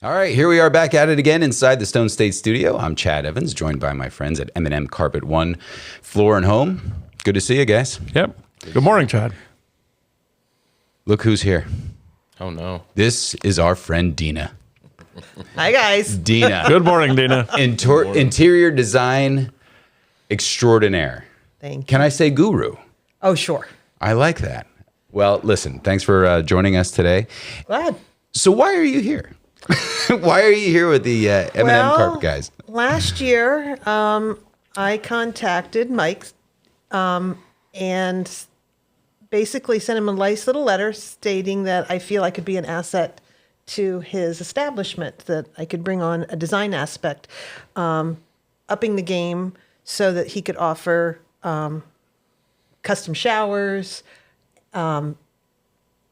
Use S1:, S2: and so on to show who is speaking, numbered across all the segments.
S1: All right, here we are back at it again inside the Stone State Studio. I'm Chad Evans, joined by my friends at M&M Carpet One Floor and Home. Good to see you guys.
S2: Yep. Good morning, Chad.
S1: Look who's here.
S3: Oh, no.
S1: This is our friend Dena.
S4: Hi, guys.
S1: Dena.
S2: Good morning, Dena.
S1: Interior design extraordinaire.
S4: Thank you.
S1: Can I say guru?
S4: Oh, sure.
S1: I like that. Well, listen, thanks for joining us today.
S4: Glad.
S1: So why are you here? Why are you here with the M&M Carpet guys?
S4: Last year, I contacted Mike and basically sent him a nice little letter stating that I feel I could be an asset to his establishment, that I could bring on a design aspect, upping the game so that he could offer custom showers,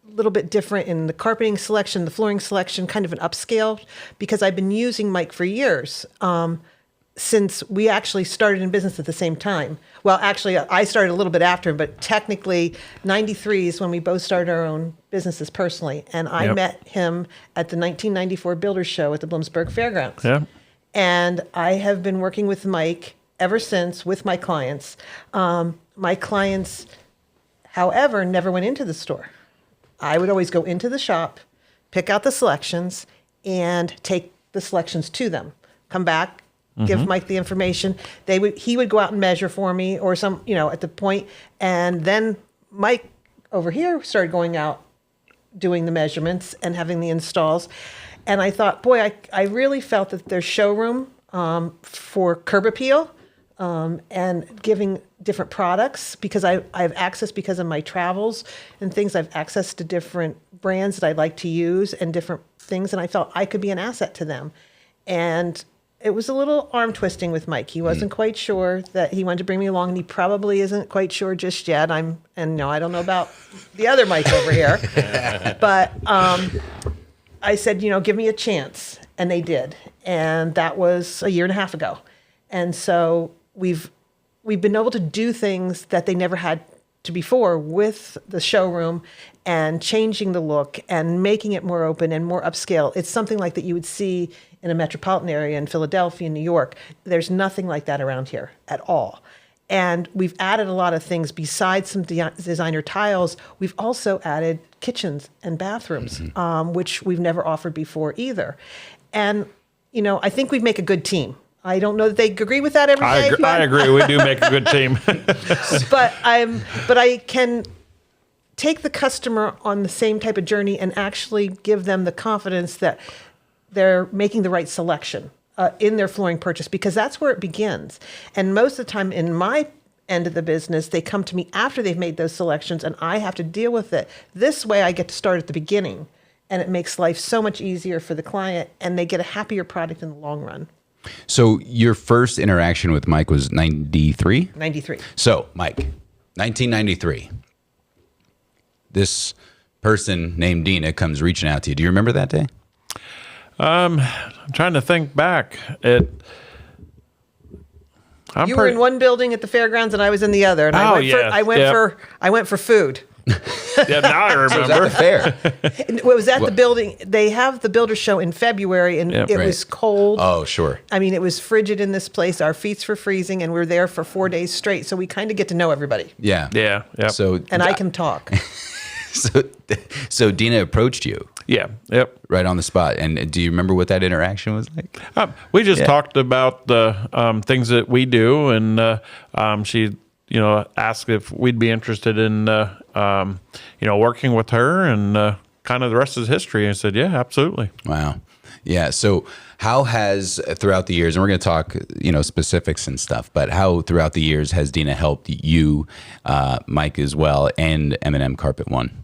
S4: a little bit different in the carpeting selection, the flooring selection, kind of an upscale, because I've been using Mike for years, since we actually started in business at the same time. Well, actually, I started a little bit after him, but technically 93 is when we both started our own businesses personally. And I met him at the 1994 Builders Show at the Bloomsburg Fairgrounds.
S2: Yeah.
S4: And I have been working with Mike ever since with my clients. My clients, however, never went into the store. I would always go into the shop, pick out the selections, and take the selections to them. Come back, give Mike the information. He would go out and measure for me, or at the point, and then Mike over here started going out, doing the measurements and having the installs. And I thought, boy, I really felt that there's showroom for curb appeal and giving different products, because I have access, because of my travels and things, I have access to different brands that I like to use and different things. And I felt I could be an asset to them. And it was a little arm twisting with Mike. He wasn't quite sure that he wanted to bring me along, and he probably isn't quite sure just yet. I don't know about the other Mike over here, but I said, give me a chance. And they did. And that was a year and a half ago. And so we've been able to do things that they never had to before with the showroom, and changing the look and making it more open and more upscale. It's something like that you would see in a metropolitan area in Philadelphia, New York. There's nothing like that around here at all. And we've added a lot of things besides some designer tiles. We've also added kitchens and bathrooms, which we've never offered before either. And, I think we make a good team. I don't know that they agree with that every day.
S2: I agree. We do make a good team.
S4: But I can take the customer on the same type of journey and actually give them the confidence that they're making the right selection in their flooring purchase, because that's where it begins. And most of the time in my end of the business, they come to me after they've made those selections, and I have to deal with it. This way I get to start at the beginning, and it makes life so much easier for the client, and they get a happier product in the long run.
S1: So your first interaction with Mike was 93?
S4: 93.
S1: So, Mike, 1993. This person named Dena comes reaching out to you. Do you remember that day?
S2: I'm trying to think back. You
S4: were in one building at the fairgrounds, and I was in the other. And I went for food.
S2: Yeah, now I remember.
S1: So was that the fair?
S4: It was at the building. They have the Builder Show in February, and it was cold.
S1: Oh, sure.
S4: I mean, it was frigid in this place. Our feet were freezing, and we were there for 4 days straight. So we kind of get to know everybody.
S1: Yeah.
S2: Yeah. Yep.
S1: And
S4: I can talk.
S1: So Dena approached you.
S2: Yeah. Yep.
S1: Right on the spot. And do you remember what that interaction was like?
S2: We just talked about the things that we do, and she, asked if we'd be interested in, working with her, and kind of the rest is history. I said, yeah, absolutely.
S1: Wow. Yeah. So how has, throughout the years, and we're going to talk, specifics and stuff, but how throughout the years has Dena helped you, Mike as well, and M&M Carpet One?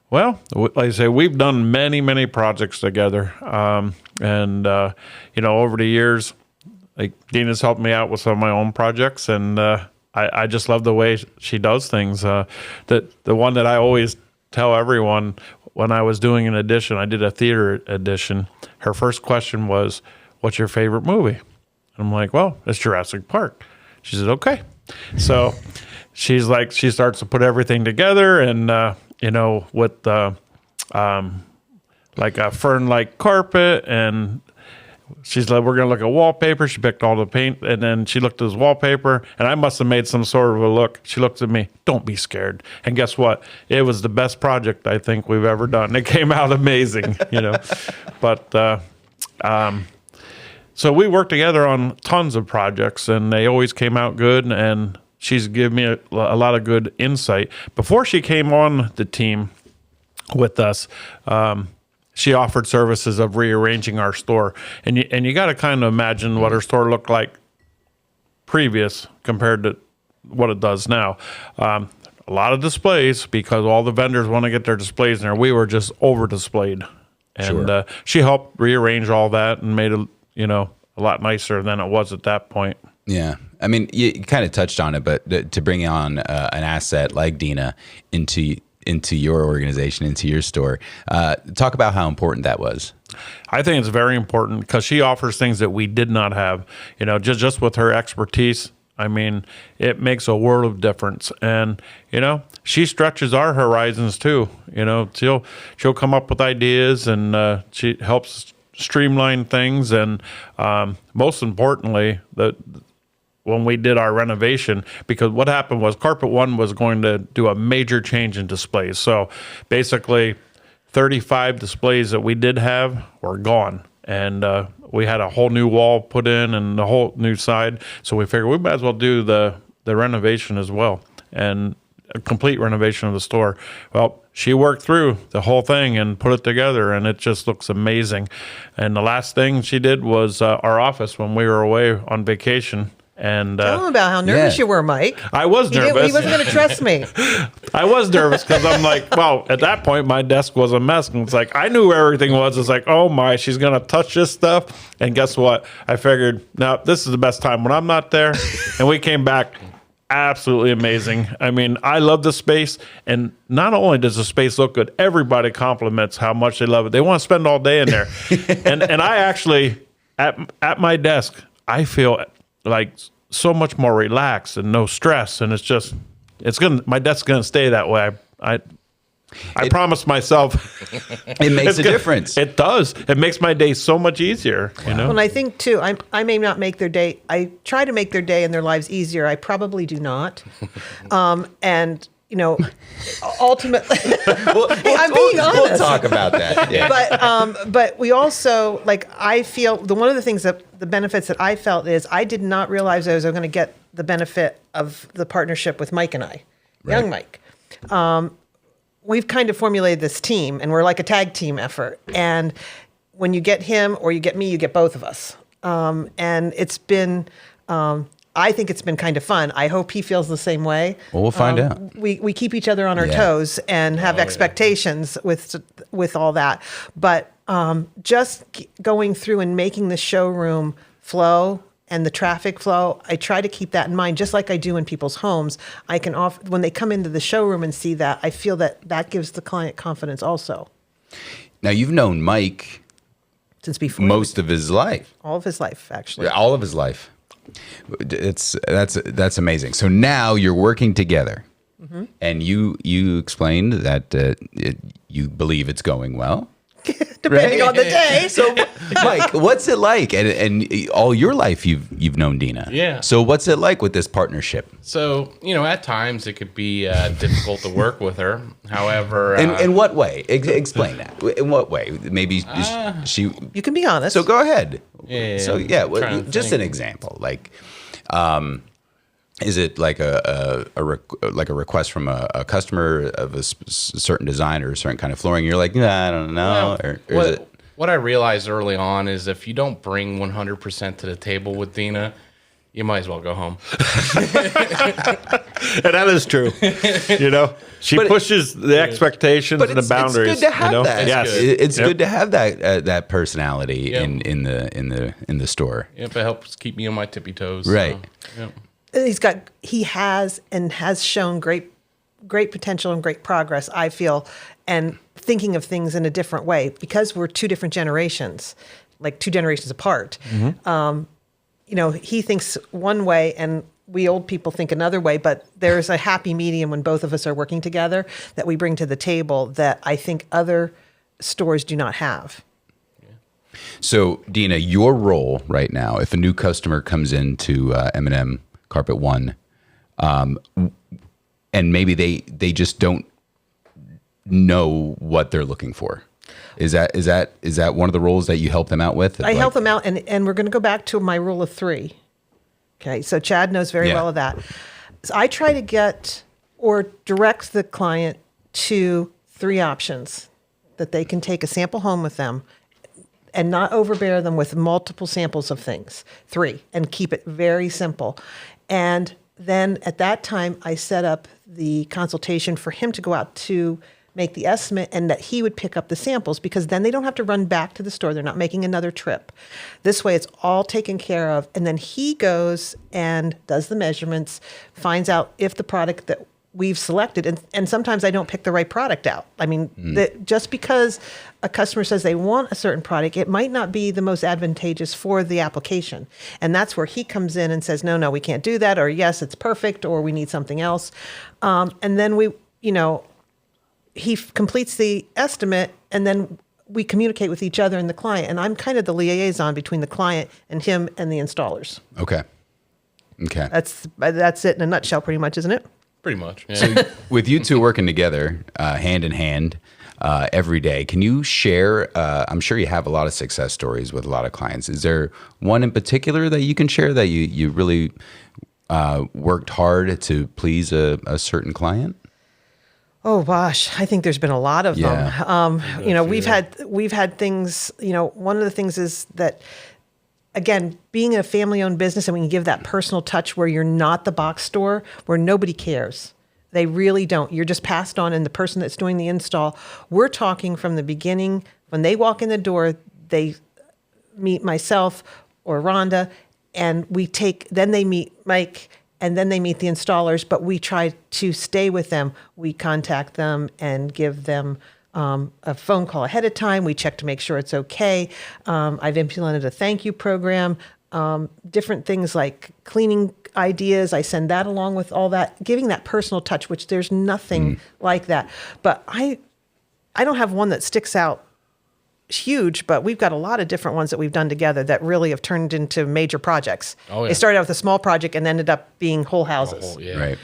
S2: Well, like I say, we've done many, many projects together. And over the years, like Dena's helped me out with some of my own projects, and I just love the way she does things. The one that I always tell everyone, when I was doing an edition, I did a theater edition. Her first question was, "What's your favorite movie?" I'm like, "Well, it's Jurassic Park." She said, "Okay." So she's like, she starts to put everything together, and with like a fern-like carpet, and she's like, we're going to look at wallpaper. She picked all the paint, and then she looked at his wallpaper, and I must have made some sort of a look. She looked at me, don't be scared. And guess what? It was the best project I think we've ever done. It came out amazing, But so we worked together on tons of projects, and they always came out good, and she's given me a lot of good insight. Before she came on the team with us, she offered services of rearranging our store. And you got to kind of imagine what her store looked like previous compared to what it does now. A lot of displays because all the vendors want to get their displays in there. We were just over displayed. And
S1: Sure.
S2: She helped rearrange all that and made it, a lot nicer than it was at that point.
S1: Yeah. I mean, you kind of touched on it, but to bring on an asset like Dena into your organization, into your store, talk about how important that was.
S2: I think it's very important because she offers things that we did not have. Just with her expertise, I mean, it makes a world of difference. And she stretches our horizons too. She'll come up with ideas, and she helps streamline things. And most importantly, when we did our renovation, because what happened was Carpet One was going to do a major change in displays. So basically 35 displays that we did have were gone. And we had a whole new wall put in and a whole new side. So we figured we might as well do the renovation as well, and a complete renovation of the store. Well, she worked through the whole thing and put it together, and it just looks amazing. And the last thing she did was our office when we were away on vacation. And
S4: Tell him about how nervous you were, Mike.
S2: I was nervous.
S4: He wasn't going to trust me.
S2: I was nervous because I'm like, well, at that point, my desk was a mess. And it's like, I knew where everything was. It's like, oh my, she's going to touch this stuff. And guess what? I figured, now this is the best time when I'm not there. And we came back absolutely amazing. I mean, I love the space. And not only does the space look good, everybody compliments how much they love it. They want to spend all day in there. and I actually, at my desk, I feel like so much more relaxed and no stress, and my desk's gonna stay that way. I promised myself.
S1: It makes a difference.
S2: It does. It makes my day so much easier.
S4: And I think too, I may not make their day. I try to make their day and their lives easier. I probably do not. And ultimately, I'm being honest.
S1: We'll talk about that. Yeah.
S4: But we also, I feel one of the things that the benefits that I felt is I did not realize I was going to get the benefit of the partnership with Mike and I, young Mike. We've kind of formulated this team, and we're like a tag team effort. And when you get him or you get me, you get both of us. And it's been. I think it's been kind of fun. I hope he feels the same way.
S1: Well, we'll find out.
S4: We keep each other on our toes and have expectations with all that. But just going through and making the showroom flow and the traffic flow, I try to keep that in mind, just like I do in people's homes. I can offer, when they come into the showroom and see that, I feel that gives the client confidence also.
S1: Now, you've known Mike
S4: since before
S1: most of his life.
S4: All of his life, actually.
S1: All of his life. That's amazing. So now you're working together, and you explained that you believe it's going well.
S4: Depending on the day.
S1: So, Mike, what's it like? And all your life you've known Dena.
S3: Yeah.
S1: So what's it like with this partnership?
S3: So, at times it could be difficult to work with her. However,
S1: In what way? Explain that. In what way? Maybe she.
S4: You can be honest.
S1: So go ahead.
S3: Yeah.
S1: So just an example. Like, is it like a request from a customer of a certain design or a certain kind of flooring? You're like, I don't know. Or is it?
S3: What I realized early on is if you don't bring 100% to the table with Dena, you might as well go home.
S2: And that is true. She pushes the expectations and the boundaries.
S1: It's good to have that.
S2: Yes.
S1: It's good to have that personality in the store.
S3: Yep, it helps keep me on my tippy toes.
S1: Right.
S3: So, yep.
S4: He has shown great potential and great progress, I feel, and thinking of things in a different way because we're two different generations, like 2 generations apart. He thinks one way and we old people think another way, but there's a happy medium when both of us are working together that we bring to the table that I think other stores do not have.
S1: So, Dena, your role right now, if a new customer comes into M&M Carpet One, and maybe they just don't know what they're looking for, is that one of the roles that you help them out with?
S4: I help them out, and we're going to go back to my rule of 3. Okay, so Chad knows very well of that. So I try to get or direct the client to 3 options that they can take a sample home with them and not overbear them with multiple samples of things. 3, and keep it very simple. And then at that time, I set up the consultation for him to go out to make the estimate and that he would pick up the samples, because then they don't have to run back to the store. They're not making another trip. This way it's all taken care of. And then he goes and does the measurements, finds out if the product that we've selected, and sometimes I don't pick the right product out. I mean, just because a customer says they want a certain product, it might not be the most advantageous for the application. And that's where he comes in and says, no, we can't do that, or yes, it's perfect, or we need something else. And then he completes the estimate, and then we communicate with each other and the client. And I'm kind of the liaison between the client and him and the installers.
S1: Okay.
S4: That's it in a nutshell, pretty much, isn't it?
S3: Pretty much. Yeah.
S1: So, with you two working together, hand in hand, every day, can you share? I'm sure you have a lot of success stories with a lot of clients. Is there one in particular that you can share that you really worked hard to please a certain client?
S4: Oh gosh, I think there's been a lot of them. We've had things. One of the things is that, again, being a family-owned business, and we can give that personal touch where you're not the box store, where nobody cares. They really don't. You're just passed on, and the person that's doing the install, we're talking from the beginning. When they walk in the door, they meet myself or Rhonda, and then they meet Mike, and then they meet the installers, but we try to stay with them. We contact them and give them a phone call ahead of time. We check to make sure it's okay. I've implemented a thank you program, different things like cleaning ideas. I send that along with all that, giving that personal touch, which there's nothing like that. But I don't have one that sticks out huge, but we've got a lot of different ones that we've done together that really have turned into major projects. Oh, yeah. They started out with a small project and ended up being whole houses.
S1: Right.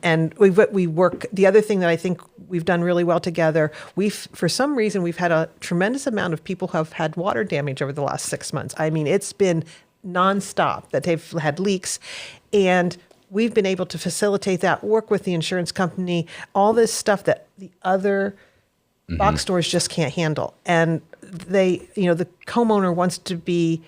S4: And we work. The other thing that I think we've done really well together, for some reason we've had a tremendous amount of people who have had water damage over the last 6 months. I mean, it's been nonstop that they've had leaks, and we've been able to facilitate that, work with the insurance company, all this stuff that the other box stores just can't handle. And the homeowner wants to be.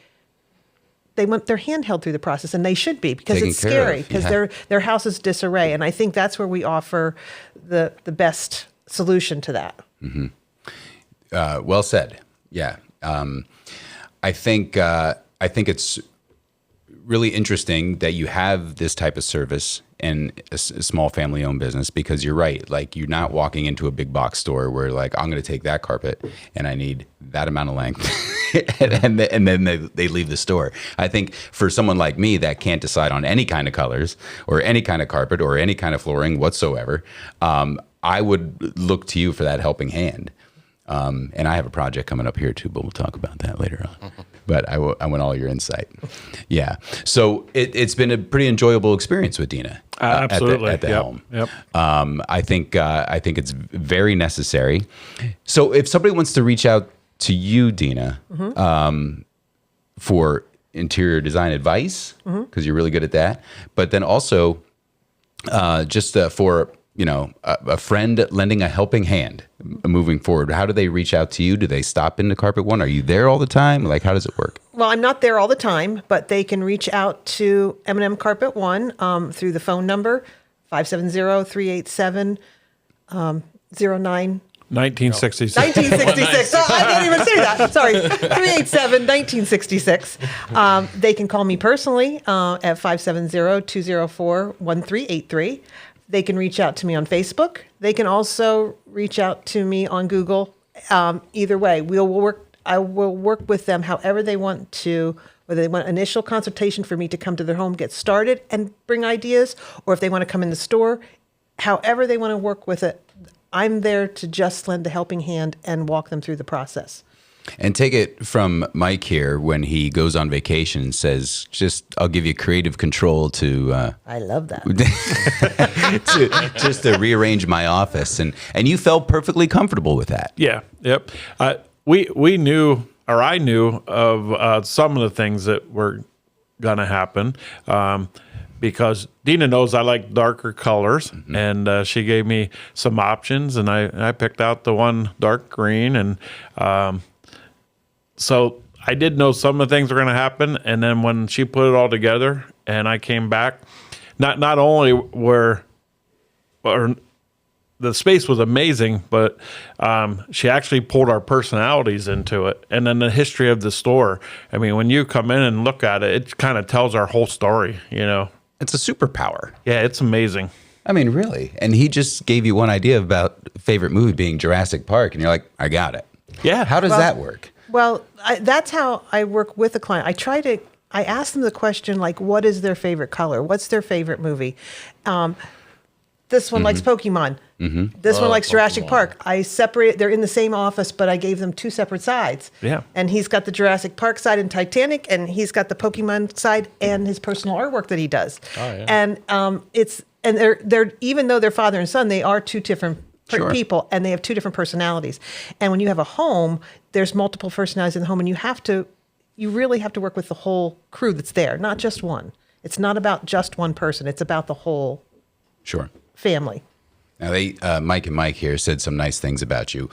S4: They want their hand held through the process, and they should be, because it's scary, because their house is disarray. And I think that's where we offer the best solution to that.
S1: Well said. Yeah. I think it's really interesting that you have this type of service in a small family-owned business, because you're right. Like, you're not walking into a big box store where, like, I'm going to take that carpet and I need that amount of length, and then they leave the store. I think for someone like me that can't decide on any kind of colors or any kind of carpet or any kind of flooring whatsoever, I would look to you for that helping hand. And I have a project coming up here too, but we'll talk about that later on. But I want all your insight. Yeah. So it's been a pretty enjoyable experience with Dena.
S2: Absolutely.
S1: At the helm.
S2: Yep.
S1: I think it's very necessary. So if somebody wants to reach out to you, Dena, for interior design advice, because you're really good at that, but then also just for a friend lending a helping hand moving forward, how do they reach out to you? Do they stop into Carpet One? Are you there all the time? Like, how does it work?
S4: Well, I'm not there all the time, but they can reach out to M&M Carpet One through the phone number 570-387-09.
S2: 1966.
S4: 1966. Oh, I can't even say that. Sorry. 387-1966. They can call me personally at 570-204-1383. They can reach out to me on Facebook. They can also reach out to me on Google. Either way, I will work with them however they want to, whether they want initial consultation for me to come to their home, get started, and bring ideas, or if they want to come in the store, however they want to work with it, I'm there to just lend a helping hand and walk them through the process.
S1: And take it from Mike here when he goes on vacation and says, I'll give you creative control to
S4: I love that.
S1: to rearrange my office. And you felt perfectly comfortable with that.
S2: Yeah. Yep. We knew, or I knew of some of the things that were going to happen because Dena knows I like darker colors, and she gave me some options, and I picked out the one dark green, and so I did know some of the things were going to happen. And then when she put it all together, and I came back, not only were the space was amazing, but she actually pulled our personalities into it. And then the history of the store. I mean, when you come in and look at it, it kind of tells our whole story, you know.
S1: It's a superpower.
S2: Yeah, it's amazing.
S1: I mean, really. And he just gave you one idea about favorite movie being Jurassic Park, and you're like, I got it.
S2: Yeah.
S1: How does that work?
S4: Well, that's how I work with a client. I ask them the question, like, what is their favorite color? What's their favorite movie? This one likes Pokemon. This one likes Jurassic Park. I separate. They're in the same office, but I gave them two separate sides.
S2: Yeah.
S4: And he's got the Jurassic Park side in Titanic, and he's got the Pokemon side and his personal artwork that he does.
S3: Oh, yeah.
S4: And they're even though they're father and son, they are two different people, and they have two different personalities. And when you have a home, there's multiple personalities in the home, and you really have to work with the whole crew that's there, not just one. It's not about just one person. It's about the whole family.
S1: Now, Mike and Mike here said some nice things about you.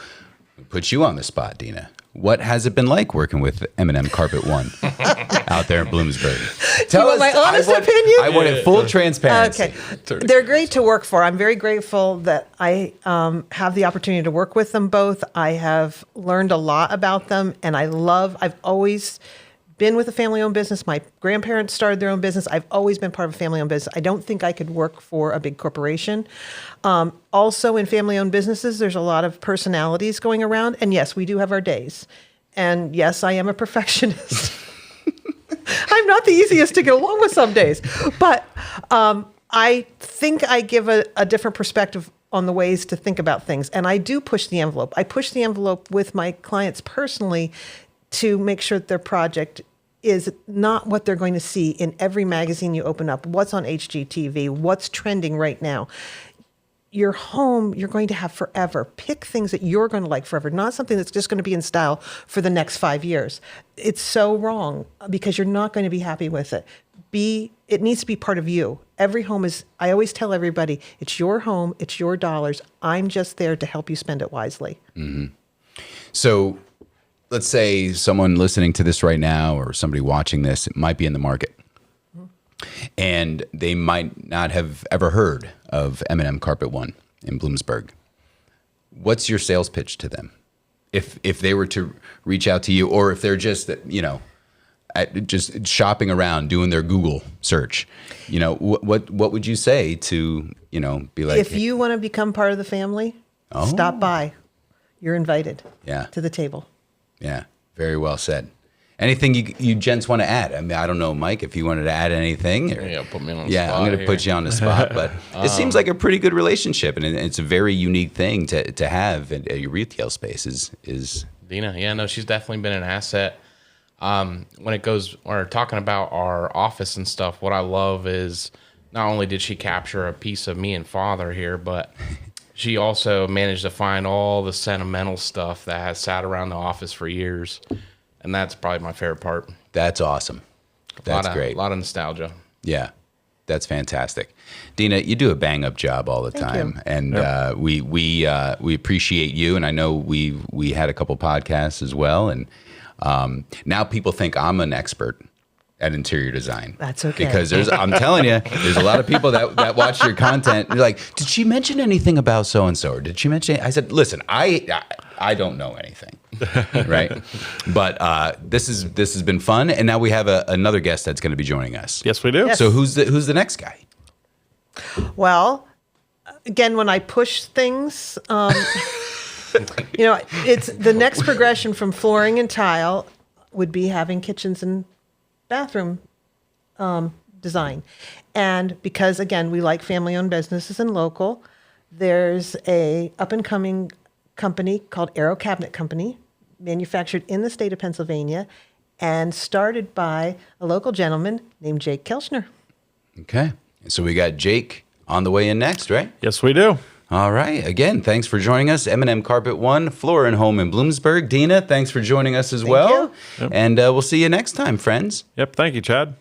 S1: Put you on the spot, Dena. What has it been like working with M&M Carpet One out there in Bloomsburg?
S4: Tell us my honest opinion.
S1: I want it full transparency.
S4: Okay, they're great to work for. I'm very grateful that I have the opportunity to work with them both. I have learned a lot about them, and I've always been with a family-owned business. My grandparents started their own business. I've always been part of a family-owned business. I don't think I could work for a big corporation. Also, in family-owned businesses, there's a lot of personalities going around. And yes, we do have our days. And yes, I am a perfectionist. I'm not the easiest to get along with some days. But I think I give a different perspective on the ways to think about things. And I do push the envelope. I push the envelope with my clients personally to make sure that their project is not what they're going to see in every magazine you open up, what's on HGTV, what's trending right now. Your home, you're going to have forever. Pick things that you're going to like forever, not something that's just going to be in style for the next 5 years. It's so wrong because you're not going to be happy with it. It needs to be part of you. Every home is, I always tell everybody, it's your home, it's your dollars. I'm just there to help you spend it wisely.
S1: Mm-hmm. So let's say someone listening to this right now or somebody watching this might be in the market and they might not have ever heard of M&M Carpet One in Bloomsburg. What's your sales pitch to them? If they were to reach out to you, or if they're just, just shopping around, doing their Google search, what would you say to, be like,
S4: if you want to become part of the family, stop by. You're invited to the table.
S1: Yeah, very well said. Anything you gents want to add? I mean, I don't know, Mike, if you wanted to add anything. Or,
S3: yeah, put me on the spot.
S1: Yeah, I'm going to put you on the spot. But it seems like a pretty good relationship, and it's a very unique thing to have at your retail space. Is
S3: Dena? Yeah, no, she's definitely been an asset. When it goes, or talking about our office and stuff, what I love is not only did she capture a piece of me and father here, but she also managed to find all the sentimental stuff that has sat around the office for years. And that's probably my favorite part.
S1: That's awesome. That's great.
S3: A lot of nostalgia.
S1: Yeah, that's fantastic. Dena, you do a bang up job all the time, and we appreciate you. And I know we had a couple podcasts as well, and now people think I'm an expert at interior design.
S4: That's okay.
S1: Because I'm telling you, there's a lot of people that watch your content. They're like, did she mention anything about so and so, or did she mention? I said, listen, I don't know anything, right? But this has been fun, and now we have another guest that's going to be joining us.
S2: Yes, we do.
S4: Yes.
S1: So who's the next guy?
S4: Well, again, when I push things, it's the next progression from flooring and tile would be having kitchens and bathroom design. And because, again, we like family-owned businesses and local, There's a up-and-coming company called Aero Cabinet Company, manufactured in the state of Pennsylvania, and started by a local gentleman named Jake Kelchner.
S1: Okay. So we got Jake on the way in next, right?
S2: Yes, we do.
S1: All right. Again, thanks for joining us. M&M Carpet One, Floor and Home in Bloomsburg. Dena, thanks for joining us as well.
S4: you.
S1: And we'll see you next time, friends.
S2: Yep. Thank you, Chad.